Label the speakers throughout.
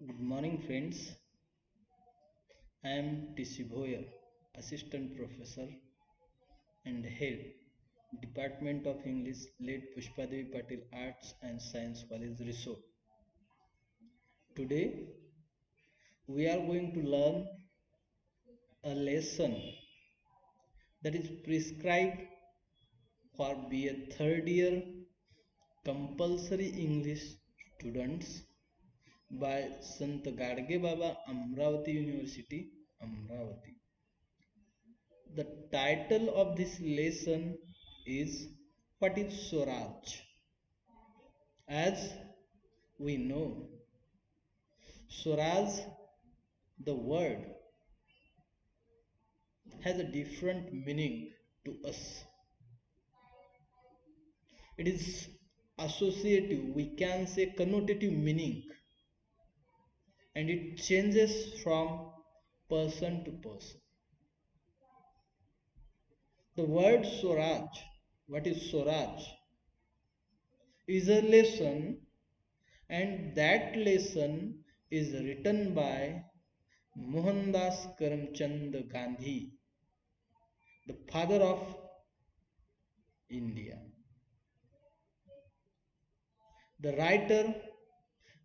Speaker 1: Good morning, friends. I am T.C. Bhoyer, Assistant Professor and Head, Department of English, late Pushpadevi Patil Arts and Science College, Risod. Today, we are going to learn a lesson that is prescribed for BA third year compulsory English students by Sant Gadge Baba, Amravati University, Amravati. The title of this lesson is What is Swaraj? As we know, Swaraj, the word, has a different meaning to us. It is associative, we can say connotative meaning, and it changes from person to person. The word Swaraj, what is Swaraj, is a lesson, and that lesson is written by Mohandas Karamchand Gandhi, the father of India. The writer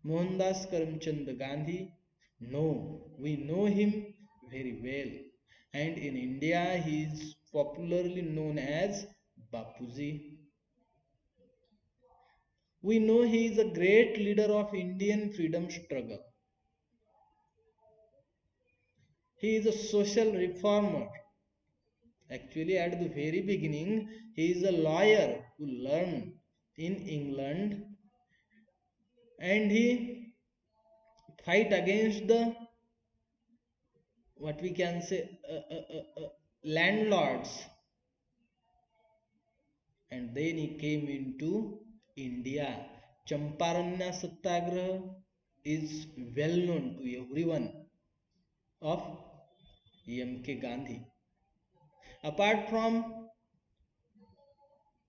Speaker 1: Mohandas Karamchand Gandhi, no, we know him very well, and in India he is popularly known as Bapuji. We know he is a great leader of Indian freedom struggle. He is a social reformer. Actually, at the very beginning, he is a lawyer who learned in England, and he fight against the, what we can say, landlords, and then he came into India. Champaranya Satyagraha is well known to everyone of M.K. Gandhi. Apart from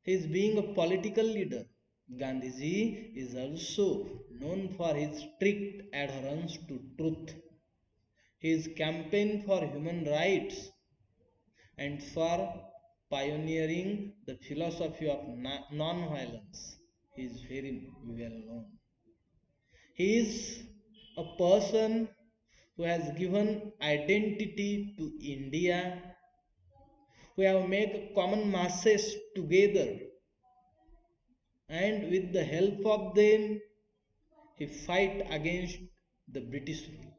Speaker 1: his being a political leader, Gandhiji is also known for his strict adherence to truth, his campaign for human rights, and for pioneering the philosophy of non-violence. He is very well known. He is a person who has given identity to India, who have made common masses together, and with the help of them he fight against the British rule.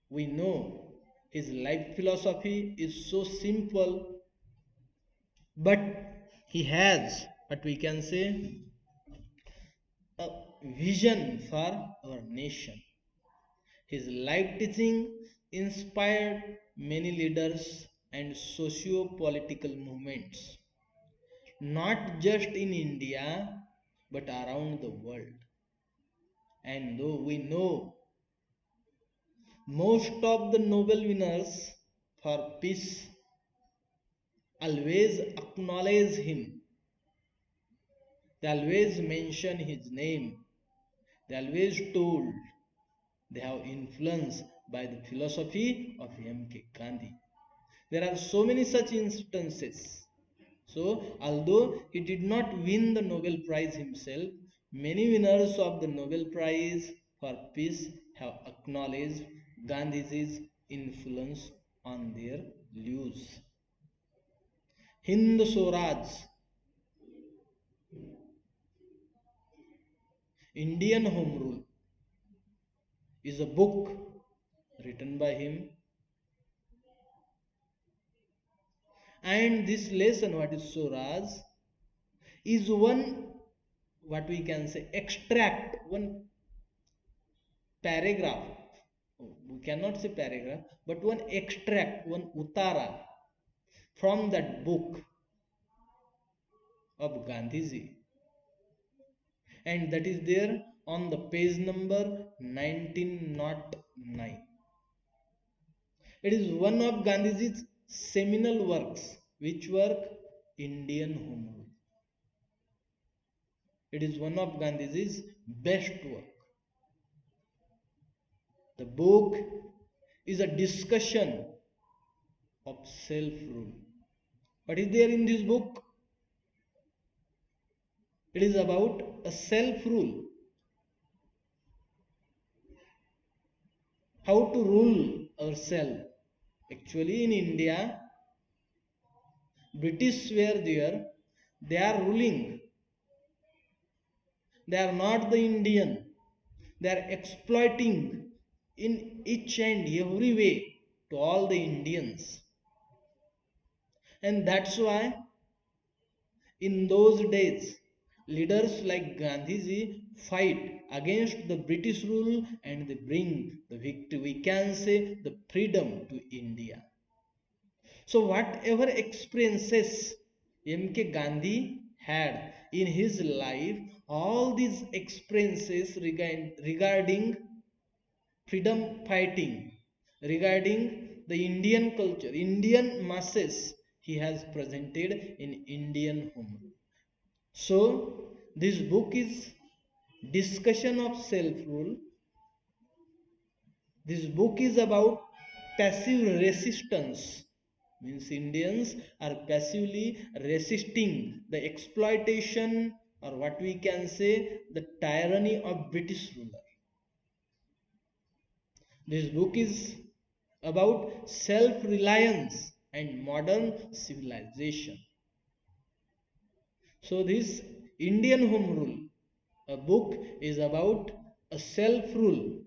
Speaker 1: We know his life philosophy is so simple, but he has, what we can say, a vision for our nation. His life teaching inspired many leaders and socio-political movements, not just in India but around the world. And though we know most of the Nobel winners for peace always acknowledge him, they always mention his name, they always told they have influence by the philosophy of M.K. Gandhi. There are so many such instances. So, although he did not win the Nobel Prize himself, many winners of the Nobel Prize for Peace have acknowledged Gandhiji's influence on their lives. Hind Swaraj, Indian Home Rule, is a book written by him, and this lesson, what is Swaraj, is one, what we can say, extract, one paragraph, we cannot say paragraph, but one extract, one utara from that book of Gandhiji, and that is there on the page number 1909. It is one of Gandhiji's seminal works. Which work? Indian Home Rule. It is one of Gandhiji's best work. The book is a discussion of self-rule. What is there in this book? It is about a self-rule. How to rule ourselves. Actually, in India, British were there. They are ruling. They are not the Indian. They are exploiting in each and every way to all the Indians. And that's why in those days, leaders like Gandhiji fight against the British rule and they bring the victory, we can say the freedom to India. So whatever experiences M.K. Gandhi had in his life, all these experiences regarding freedom fighting, regarding the Indian culture, Indian masses, he has presented in Indian home rule. So this book is discussion of self-rule. This book is about passive resistance. Means Indians are passively resisting the exploitation or what we can say the tyranny of British ruler. This book is about self-reliance and modern civilization. So this Indian Home Rule, a book is about a self-rule,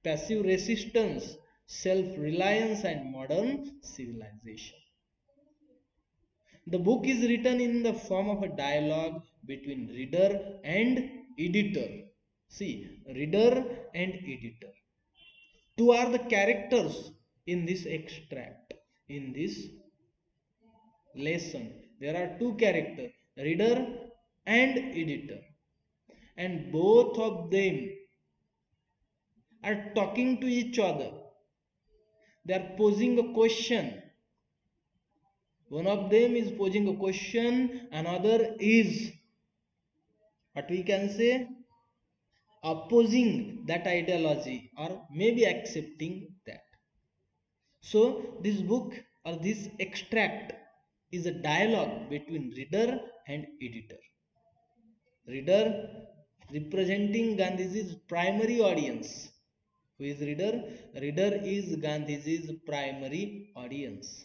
Speaker 1: passive resistance, self-reliance and modern civilization. The book is written in the form of a dialogue between reader and editor. See, reader and editor. Two are the characters in this extract, in this lesson. There are two characters, reader and editor. And both of them are talking to each other. They are posing a question. One of them is posing a question, another is what we can say opposing that ideology or maybe accepting that. So this book or this extract is a dialogue between reader and editor. Reader representing Gandhiji's primary audience. Who is reader? Reader is Gandhiji's primary audience.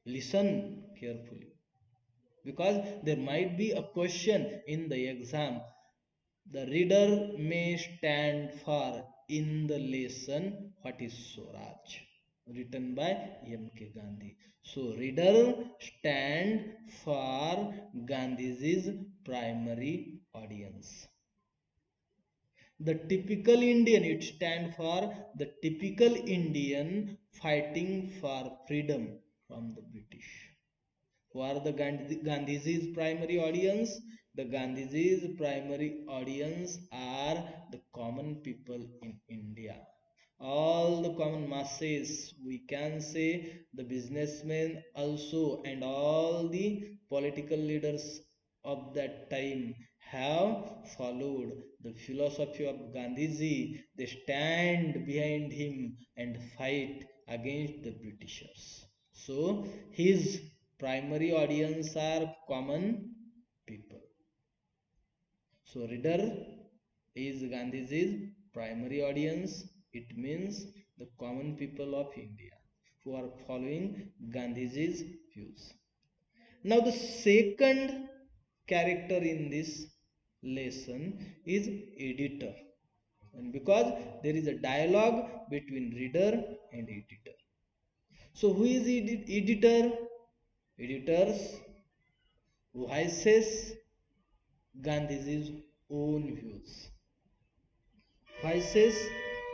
Speaker 1: Listen carefully because there might be a question in the exam. The reader may stand for in the lesson what is Swaraj, written by M.K. Gandhi. So reader stand for Gandhiji's primary audience. The typical Indian, it stands for the typical Indian fighting for freedom from the British. Who are the Gandhiji's primary audience? The Gandhiji's primary audience are the common people in India. All the common masses, we can say the businessmen also, and all the political leaders of that time have followed the philosophy of Gandhiji. They stand behind him and fight against the Britishers. So his primary audience are common people. So reader is Gandhiji's primary audience. It means the common people of India who are following Gandhiji's views. Now the second character in this lesson is editor. And because there is a dialogue between reader and editor. So who is editor? Editors voices Gandhiji's own views. Voices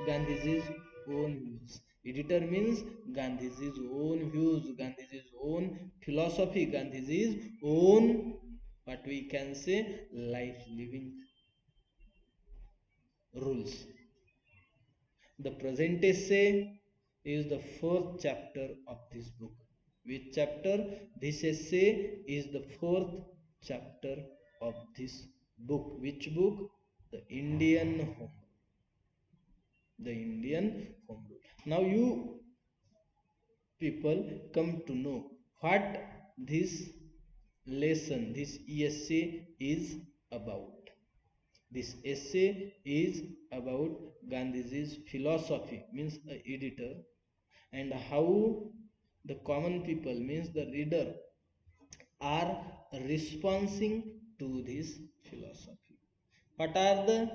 Speaker 1: Gandhiji's own views. Editor means Gandhiji's own views, Gandhiji's own philosophy, Gandhiji's own what we can say life living rules. The present essay is the fourth chapter of this book. Which chapter? This essay is the fourth chapter of this book. Which book? The Indian Home. the Indian home rule. Now you people come to know what this lesson, this essay is about. This essay is about Gandhiji's philosophy, means the editor, and how the common people, means the reader, are responding to this philosophy. What are the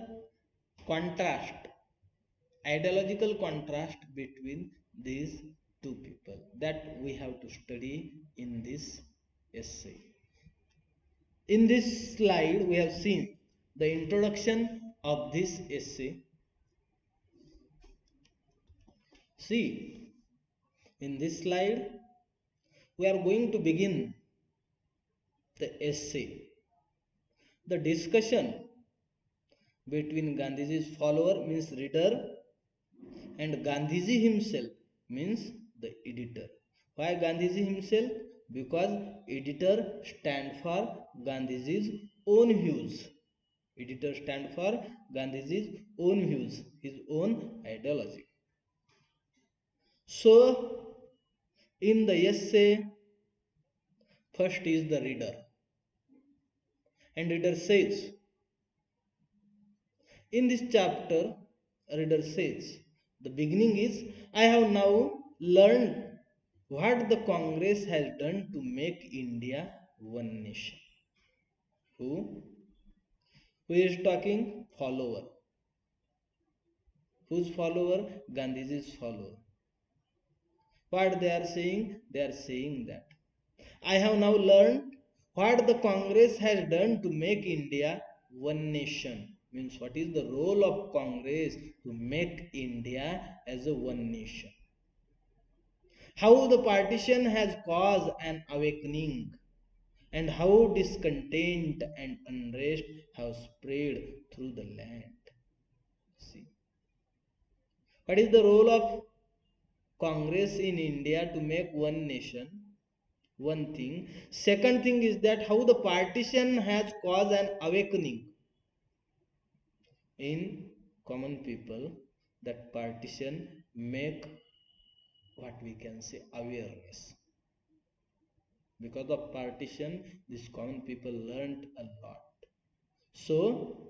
Speaker 1: contrast, ideological contrast between these two people that we have to study in this essay? In this slide, we have seen the introduction of this essay. See, in this slide, we are going to begin the essay. The discussion between Gandhiji's follower, means reader, and Gandhiji himself, means the editor. Why Gandhiji himself? Because editor stand for Gandhiji's own views. Editor stand for Gandhiji's own views, his own ideology. So, in the essay, first is the reader. And reader says, in this chapter, reader says, the beginning is, I have now learned what the Congress has done to make India one nation. Who? Who is talking? Follower. Whose follower? Gandhiji's follower. What they are saying? They are saying that I have now learned what the Congress has done to make India one nation. Means what is the role of Congress to make India as a one nation? How the partition has caused an awakening, and how discontent and unrest have spread through the land. See, what is the role of Congress in India to make one nation? One thing. Second thing is that how the partition has caused an awakening in common people. That partition make, what we can say, awareness. Because of partition, these common people learned a lot. So,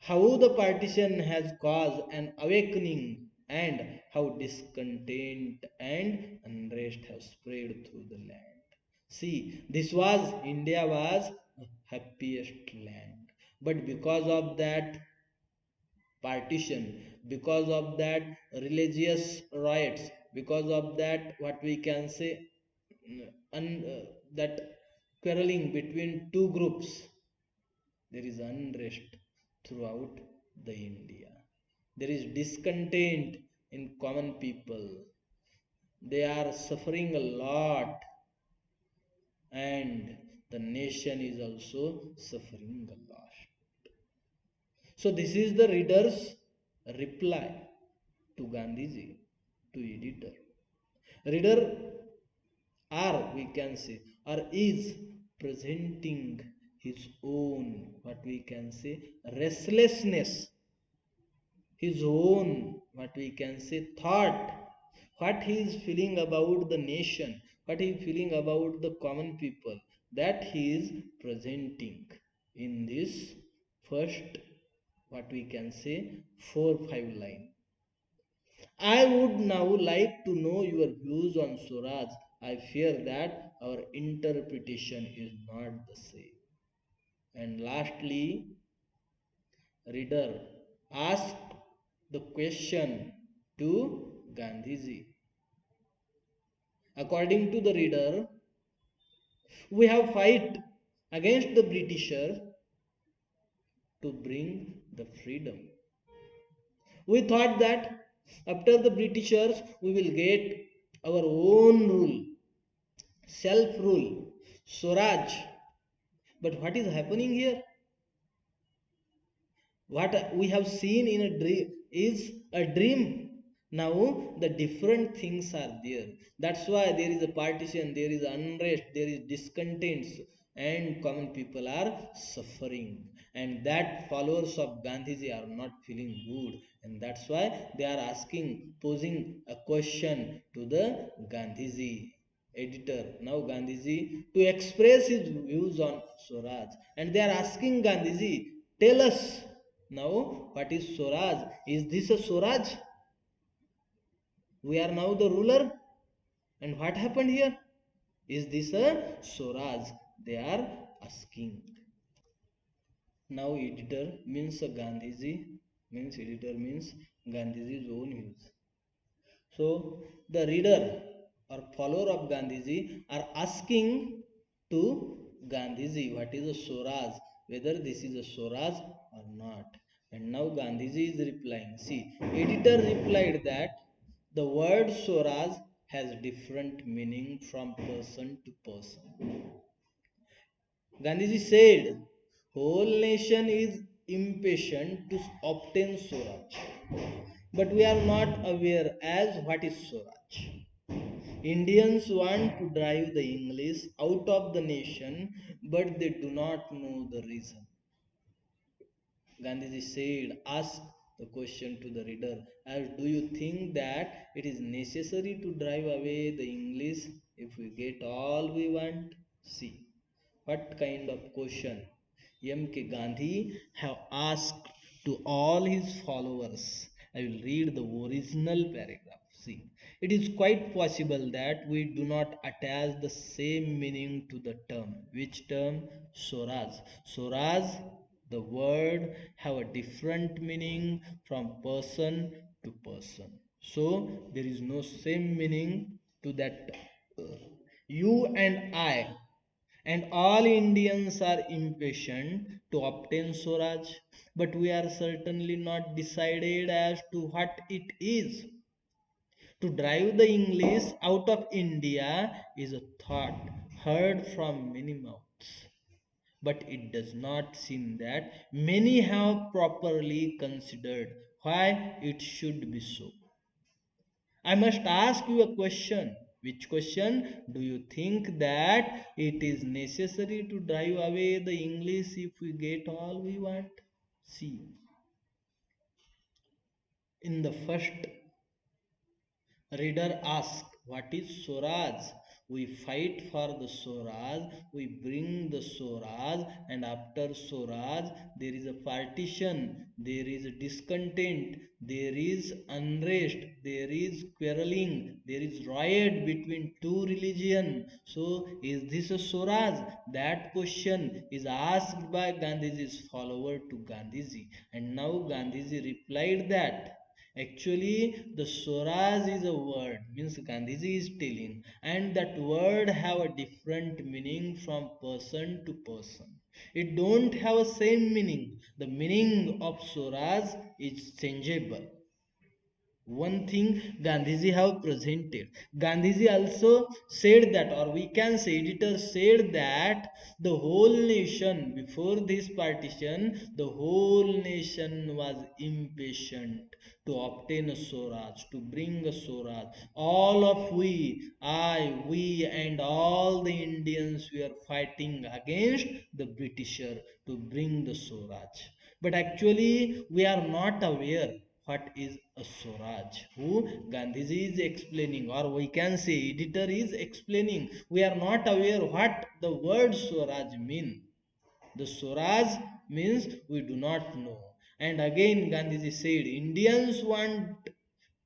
Speaker 1: how the partition has caused an awakening, and how discontent and unrest have spread through the land. See, this was, India was happiest land. But because of that partition, because of that religious riots, because of that, what we can say, that quarreling between two groups, there is unrest throughout the India. There is discontent in common people. They are suffering a lot, and the nation is also suffering a lot. So this is the reader's reply to Gandhiji, to editor. Reader are, we can say, or is presenting his own, what we can say, restlessness, his own, what we can say, thought, what he is feeling about the nation, what he is feeling about the common people, that he is presenting in this first, what we can say, 4-5 line. I would now like to know your views on Swaraj. I fear that our interpretation is not the same. And lastly, reader asked the question to Gandhiji. According to the reader, we have fight against the Britishers to bring the freedom. We thought that after the Britishers we will get our own rule, self-rule, Swaraj. But what is happening here? What we have seen in a dream is a dream. Now the different things are there. That's why there is a partition, there is unrest, there is discontent. and common people are suffering, and that followers of Gandhiji are not feeling good, and that's why they are asking, posing a question to the Gandhiji editor, now Gandhiji, to express his views on Swaraj, and they are asking Gandhiji, tell us now, what is Swaraj? Is this a Swaraj? We are now the ruler, and what happened here? Is this a Swaraj? They are asking. Now editor means Gandhiji, means editor means Gandhiji's own views. So the reader or follower of Gandhiji are asking to Gandhiji what is a Swaraj, whether this is a Swaraj or not. And now Gandhiji is replying. See, editor replied that the word Swaraj has different meaning from person to person. Gandhiji said, whole nation is impatient to obtain Swaraj, but we are not aware as what is Swaraj. Indians want to drive the English out of the nation, but they do not know the reason. Gandhiji said, ask the question to the reader, as do you think that it is necessary to drive away the English if we get all we want? See, what kind of question M.K. Gandhi have asked to all his followers. I will read the original paragraph. See, it is quite possible that we do not attach the same meaning to the term. Which term? Swaraj. Swaraj, the word have a different meaning from person to person. So there is no same meaning to that. You and I and all Indians are impatient to obtain Swaraj, but we are certainly not decided as to what it is. To drive the English out of India is a thought heard from many mouths, but it does not seem that many have properly considered why it should be so. I must ask you a question. Which question? Do you think that it is necessary to drive away the English if we get all we want? See, in the first reader asks, what is Swaraj? We fight for the Swaraj, we bring the Swaraj, and after Swaraj, there is a partition, there is a discontent, there is unrest, there is quarreling, there is riot between two religions. So, is this a Swaraj? That question is asked by Gandhiji's follower to Gandhiji, and now Gandhiji replied that actually, the Swaraj is a word, means Gandhiji is telling, and that word have a different meaning from person to person. It don't have a same meaning. The meaning of Swaraj is changeable. One thing Gandhiji have presented. Gandhiji also said that, or we can say, editor said that the whole nation, before this partition, the whole nation was impatient to obtain a Swaraj, to bring a Swaraj. All of we, and all the Indians were fighting against the Britisher to bring the Swaraj. But actually, we are not aware what is a Swaraj. Who? Gandhiji is explaining, or we can say editor is explaining. We are not aware what the word Swaraj mean. The Swaraj means we do not know. And again Gandhiji said, Indians want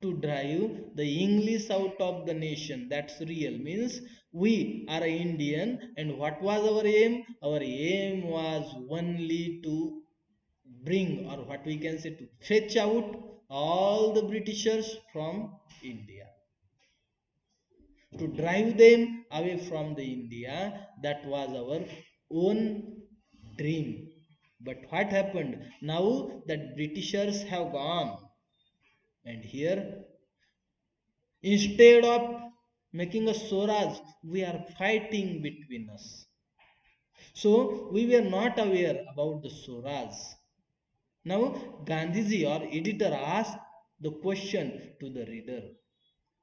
Speaker 1: to drive the English out of the nation. That's real. Means we are Indian, and what was our aim? Our aim was only to bring, or what we can say, to fetch out all the Britishers from India, to drive them away from the India. That was our own dream. But what happened? Now that Britishers have gone, and here instead of making a Swaraj, we are fighting between us. So we were not aware about the Swaraj. Now Gandhiji or editor asked the question to the reader.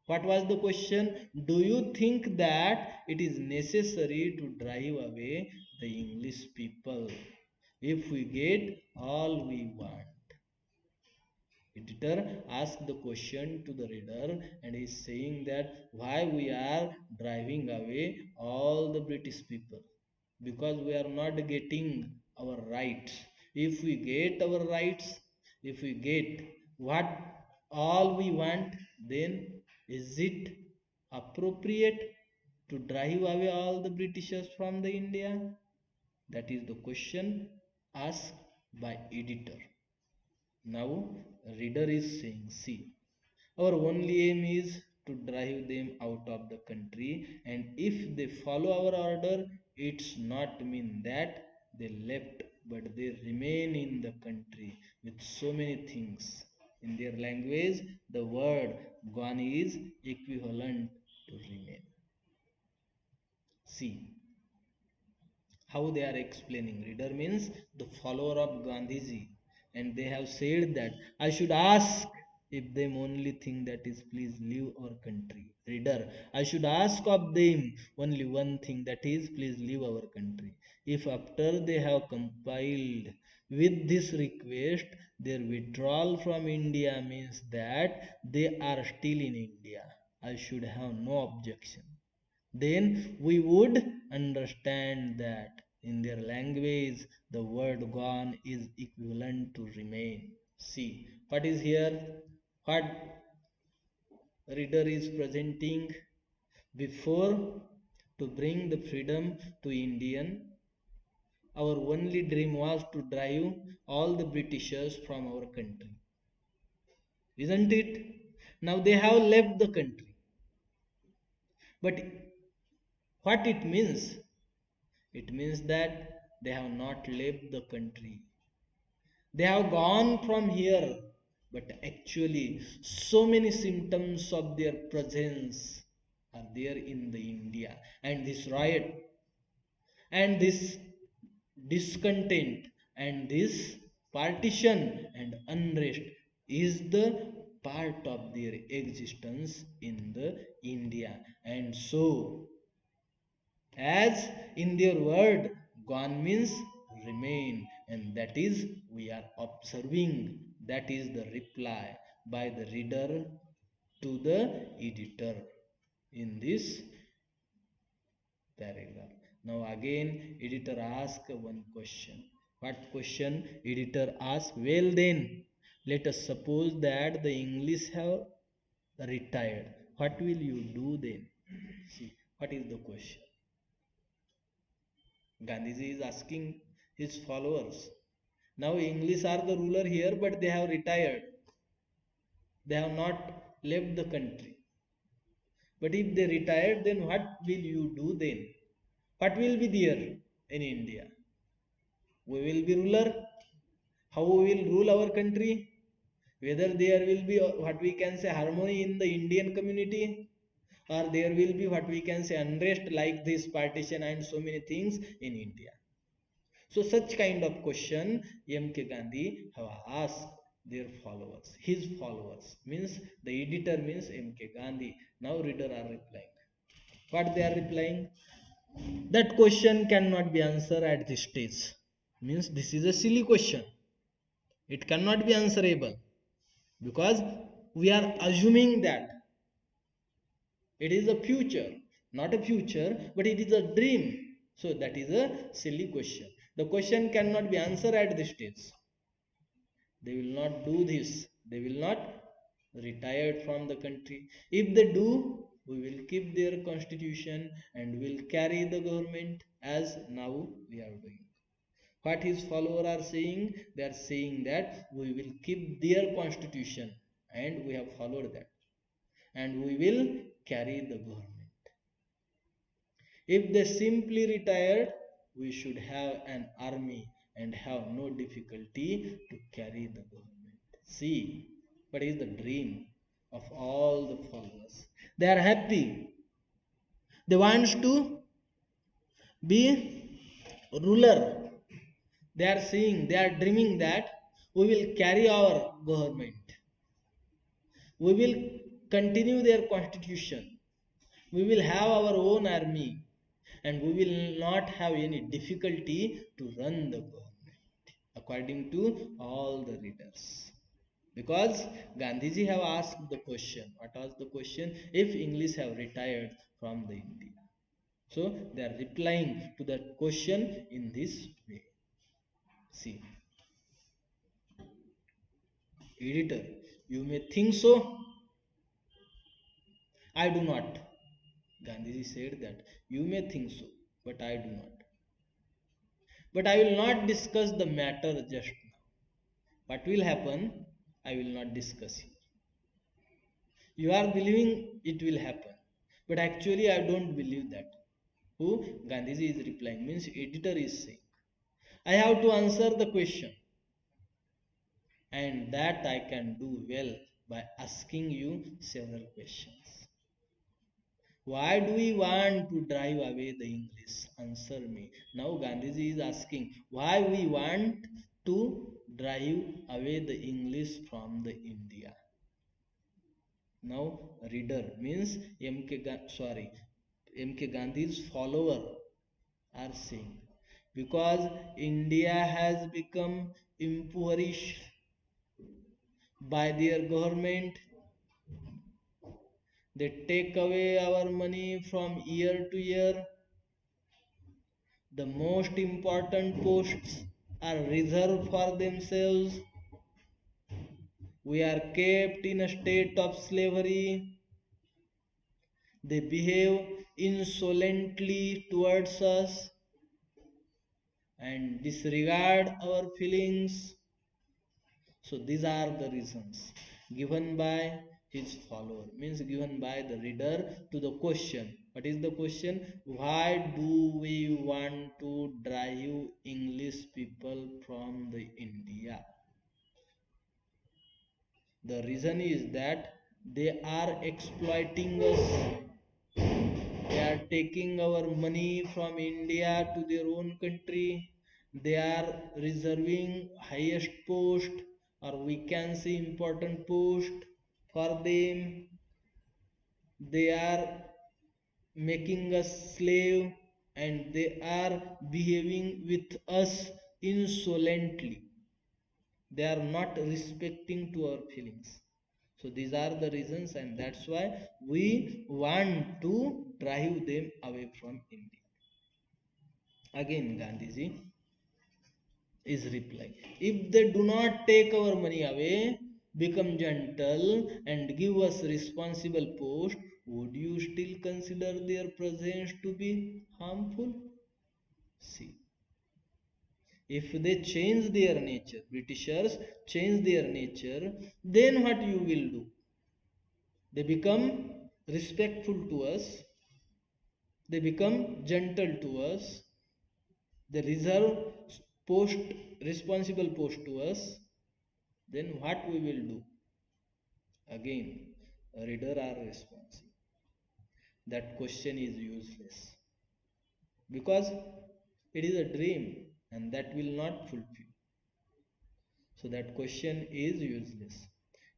Speaker 1: What was the question? Do you think that it is necessary to drive away the English people if we get all we want? Editor asks the question to the reader and is saying that why we are driving away all the British people, because we are not getting our rights. If we get our rights, if we get what all we want, then is it appropriate to drive away all the Britishers from the India? That is the question asked by editor. Now reader is saying, see, our only aim is to drive them out of the country, and if they follow our order, it's not mean that they left, but they remain in the country with so many things. In their language, the word gone is equivalent to remain. See how they are explaining. Reader means the follower of Gandhiji, and they have said that I should ask if them only thing, that is, please leave our country. Reader, I should ask of them only one thing, that is, please leave our country. If after they have compiled with this request, their withdrawal from India means that they are still in India, I should have no objection. Then we would understand that in their language the word gone is equivalent to remain. See what is here, what reader is presenting. Before to bring the freedom to Indian, our only dream was to drive all the Britishers from our country. Isn't it? Now they have left the country. But what it means? It means that they have not left the country. They have gone from here, but actually, so many symptoms of their presence are there in the India. And this riot, and this discontent, and this partition and unrest is the part of their existence in the India. And so as in their word, gone means remain, and that is we are observing. That is the reply by the reader to the editor in this paragraph. Now again, editor asks one question. What question editor asks? Well then, let us suppose that the English have retired. What will you do then? See, what is the question? Gandhiji is asking his followers. Now English are the ruler here, but they have retired. They have not left the country. But if they retired, then what will you do then? What will be there in India? We will be ruler. How we will rule our country? Whether there will be what we can say harmony in the Indian community, or there will be what we can say unrest like this partition and so many things in India. So such kind of question M.K. Gandhi have asked their followers. His followers means the editor means M.K. Gandhi. Now reader are replying. What they are replying? That question cannot be answered at this stage. Means this is a silly question. It cannot be answerable because we are assuming that it is a future, not a future, but it is a dream. So that is a silly question. The question cannot be answered at this stage. They will not do this. They will not retire from the country. If they do, we will keep their constitution and will carry the government as now we are doing. What his followers are saying, they are saying that we will keep their constitution and we have followed that. And we will carry the government. If they simply retired, we should have an army and have no difficulty to carry the government. See, what is the dream of all the followers? They are happy. They want to be ruler. They are seeing, they are dreaming that we will carry our government. We will continue their constitution. We will have our own army. and we will not have any difficulty to run the government, according to all the readers. Because Gandhiji have asked the question. What was the question? If English have retired from the India. So they are replying to that question in this way. See, editor, you may think so. I do not. Gandhiji said that you may think so, but I do not. But I will not discuss the matter just now. What will happen? I will not discuss here. You are believing it will happen, but actually I don't believe that. Who? Gandhiji is replying, means editor is saying. I have to answer the question, and that I can do well by asking you several questions. Why do we want to drive away the English? Answer me. Now Gandhiji is asking why we want to drive away the English from the India. Now reader means M.K. Gandhi's follower are saying because India has become impoverished by their government, they take away our money from year to year. The most important posts are reserved for themselves. We are kept in a state of slavery. They behave insolently towards us and disregard our feelings. So these are the reasons given by his follower, means given by the reader to the question. What is the question? Why do we want to drive English people from the India? The reason is that they are exploiting us. They are taking our money from India to their own country. They are reserving highest post, or we can say important post for them. They are making us slave and they are behaving with us insolently. They are not respecting to our feelings. So these are the reasons, and that's why we want to drive them away from India. Again Gandhiji is replying, if they do not take our money away, become gentle and give us responsible post, would you still consider their presence to be harmful? See, if they change their nature, Britishers change their nature, then what you will do? They become respectful to us, they become gentle to us, they reserve post responsible post to us, then what we will do? Again, a reader are responsive. That question is useless because it is a dream and that will not fulfill. So that question is useless.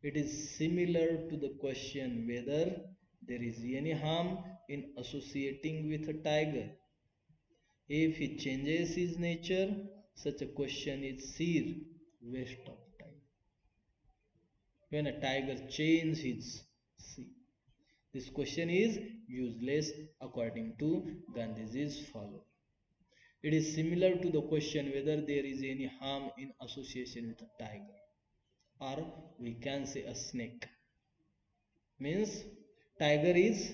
Speaker 1: It is similar to the question whether there is any harm in associating with a tiger. If he changes his nature, such a question is sheer waste of time. When a tiger changes his, see, this question is useless according to Gandhiji's follower. It is similar to the question whether there is any harm in association with a tiger, or we can say a snake. Means tiger is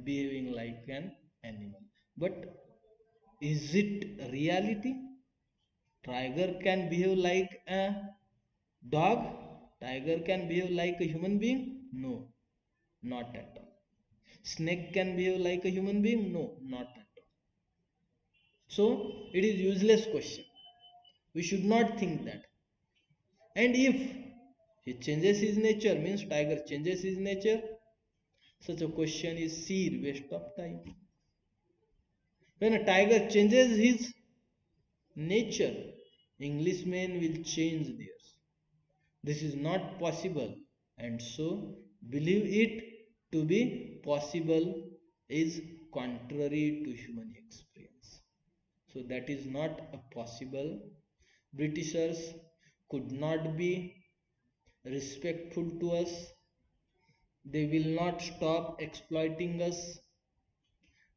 Speaker 1: behaving like an animal, but is it reality? Tiger can behave like a dog? Tiger can behave like a human being? No, not at all. Snake can behave like a human being? No, not at all. So it is useless question. We should not think that. And if he changes his nature, means tiger changes his nature, such a question is sheer waste of time. When a tiger changes his nature, Englishmen will change theirs. This is not possible, and so believe it to be possible is contrary to human experience. So that is not a possible. Britishers could not be respectful to us. They will not stop exploiting us.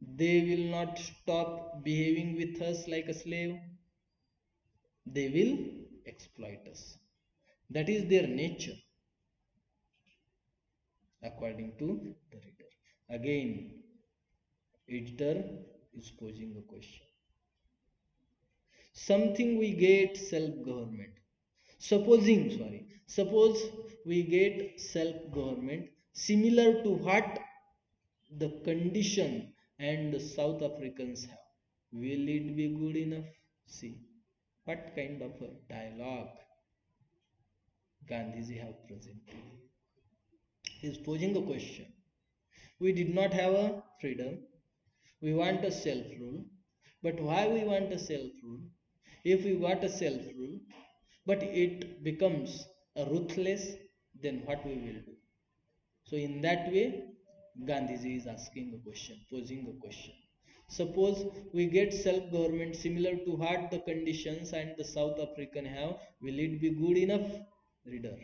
Speaker 1: They will not stop behaving with us like a slave. They will exploit us. That is their nature, according to the reader. Again, editor is posing a question. Something we get self-government. Suppose we get self-government similar to what the condition and the South Africans have. Will it be good enough? See, what kind of a dialogue Gandhiji have presented. He is posing a question. We did not have a freedom. We want a self-rule. But why we want a self-rule? If we want a self-rule, but it becomes a ruthless, then what we will do? So in that way, Gandhiji is asking a question, posing a question. Suppose we get self-government similar to what the conditions and the South African have, will it be good enough? Reader,